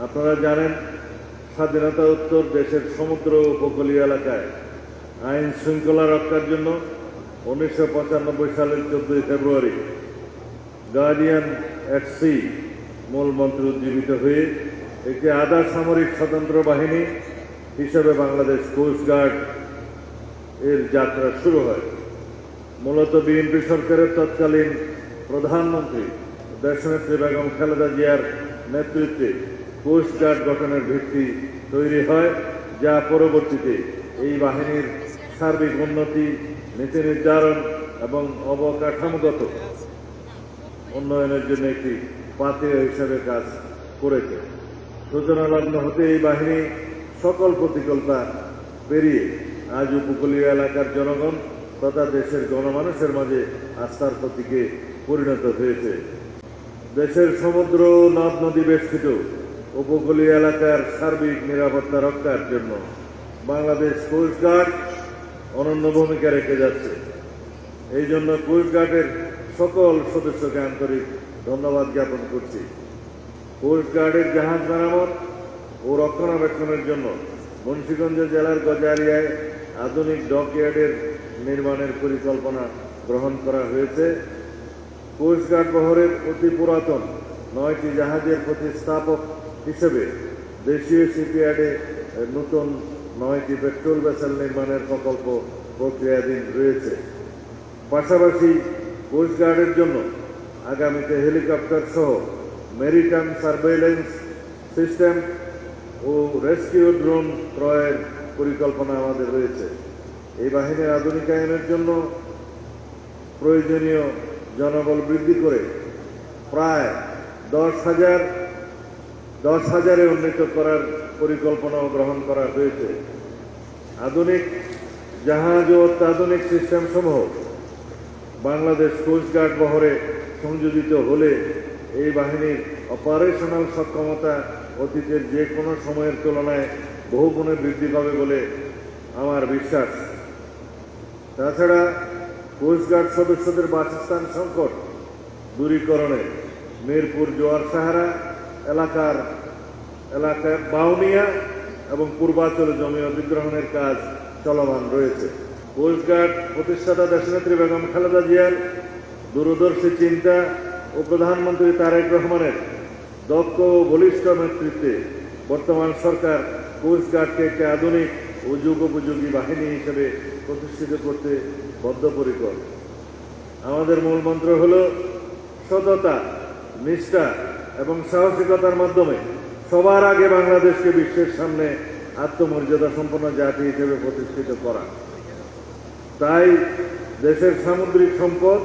আপনারা জানেন, স্বাধীনতা উত্তর দেশের সমুদ্র উপকূলীয় এলাকায় আইন শৃঙ্খলা রক্ষার জন্য 1995 সালের 14 ফেব্রুয়ারি গার্ডিয়ান এট সি মূলমন্ত্র উজ্জীবিত হয়ে একটি আধা সামরিক স্বতন্ত্র বাহিনী হিসেবে বাংলাদেশ কোস্টগার্ড এর যাত্রা শুরু হয়। মূলত বিএনপি সরকারের তৎকালীন প্রধানমন্ত্রী দেশনেত্রী বেগম খালেদা জিয়ার নেতৃত্বে কোস্টগার্ড গঠনের ভিত্তি তৈরি হয়, যা পরবর্তীতে এই বাহিনীর সার্বিক উন্নতি, নীতি নির্ধারণ এবং অবকাঠামোগত উন্নয়নের জন্য একটি পাথেয় হিসেবে কাজ করেছে। সূচনা লগ্ন হতে এই বাহিনী সকল প্রতিকূলতা পেরিয়ে আজ উপকূলীয় এলাকার জনগণ তথা দেশের গণমানুষের মাঝে আস্থার প্রতীকে পরিণত হয়েছে। দেশের সমুদ্র নদ নদী বেষ্টিত উপকূলীয় এলাকার সার্বিক নিরাপত্তা রক্ষার জন্য বাংলাদেশ কোস্টগার্ড অনন্য ভূমিকা রেখে যাচ্ছে। এই জন্য কোস্টগার্ডের সকল সদস্যকে আন্তরিক ধন্যবাদ জ্ঞাপন করছি। কোস্টগার্ডের জাহাজ মেরামত ও রক্ষণাবেক্ষণের জন্য মুন্সিগঞ্জ জেলার গজারিয়ায় আধুনিক ডকইয়ার্ডের নির্মাণের পরিকল্পনা গ্রহণ করা হয়েছে। কোস্টগার্ড বহরের অতি পুরাতন 9টি জাহাজের প্রতিস্থাপক হিসেবে দেশীয় শিপইয়ার্ডে নতুন 9টি পেট্রোল ভেসেল নির্মাণের প্রকল্প প্রক্রিয়াধীন রয়েছে। পাশাপাশি কোস্টগার্ডের জন্য আগামীতে হেলিকপ্টার সহ মেরিটাইম সার্ভেইলেন্স সিস্টেম ও রেস্কিউ ড্রোন ক্রয়ের পরিকল্পনা আমাদের রয়েছে। এই বাহিনীর আধুনিকায়নের জন্য প্রয়োজনীয় জনবল বৃদ্ধি করে প্রায় 10,000-এ উন্নীত করার পরিকল্পনাও গ্রহণ করা হয়েছে। আধুনিক জাহাজ ও অত্যাধুনিক সিস্টেম সমূহ বাংলাদেশ কোস্টগার্ড বহরে সংযোজিত হলে এই বাহিনীর অপারেশনাল সক্ষমতা অতীতের যে কোনো সময়ের তুলনায় বহুগুণে বৃদ্ধি পাবে বলে আমার বিশ্বাস। তাছাড়া কোস্টগার্ড সদস্যদের বাসস্থান সংকট দূরীকরণে মিরপুর জোয়ার সাহারা এলাকায় বাউনিয়া এবং পূর্বাঞ্চলে জমি অধিগ্রহণের কাজ চলমান রয়েছে। কোস্টগার্ড প্রতিষ্ঠাতা দেশনেত্রী বেগম খালেদা জিয়ার দূরদর্শী চিন্তা ও প্রধানমন্ত্রী তারেক রহমানের দক্ষ ও বলিষ্ঠ নেতৃত্বে বর্তমান সরকার কোস্টগার্ডকে একটি আধুনিক ও যুগোপযোগী বাহিনী হিসেবে প্রতিষ্ঠিত করতে বদ্ধপরিকর। আমাদের মূল মন্ত্র হল সততা, নিষ্ঠা এবং সাহসিকতার মাধ্যমে সবার আগে বাংলাদেশকে বিশ্বের সামনে আত্মমর্যাদা সম্পন্ন জাতি হিসেবে প্রতিষ্ঠিত করা। তাই দেশের সামুদ্রিক সম্পদ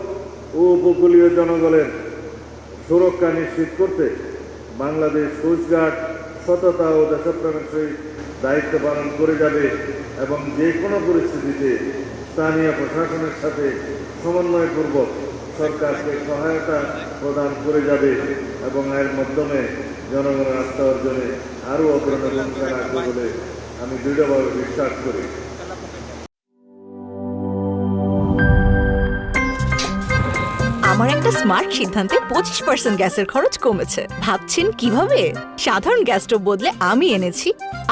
ও উপকূলীয় জনগণের সুরক্ষা নিশ্চিত করতে বাংলাদেশ কোস্টগার্ড সততা ও দেশপ্রেমের সহিত দায়িত্ব পালন করে যাবে এবং যে কোনো পরিস্থিতিতে স্থানীয় প্রশাসনের সাথে সমন্বয়পূর্বক সরকারকে সহায়তা প্রদান করে যাবে এবং এর মাধ্যমে জনগণের আস্থা অর্জনে আরও অগ্রণী ভূমিকা রাখবে বলে আমি দৃঢ়ভাবে বিশ্বাস করি। আমার একটা স্মার্ট সিদ্ধান্তে 25% গ্যাসের খরচ কমেছে। ভাবছেন কিভাবে? সাধারণ গ্যাস স্টোভ বদলে আমি এনেছি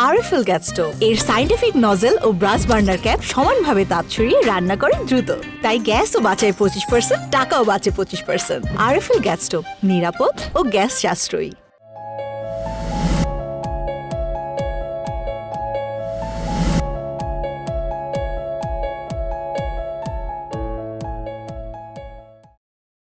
আরএফএল গ্যাস স্টোভ। এর সাইন্টিফিক নজল ও ব্রাস বার্নার ক্যাপ সমানভাবে তাপ ছড়িয়ে রান্না করে দ্রুত, তাই গ্যাসও বাঁচায় 25%, টাকাও বাঁচে 25%। আরএফএল গ্যাস স্টোভ নিরাপদ ও গ্যাস সাশ্রয়ী।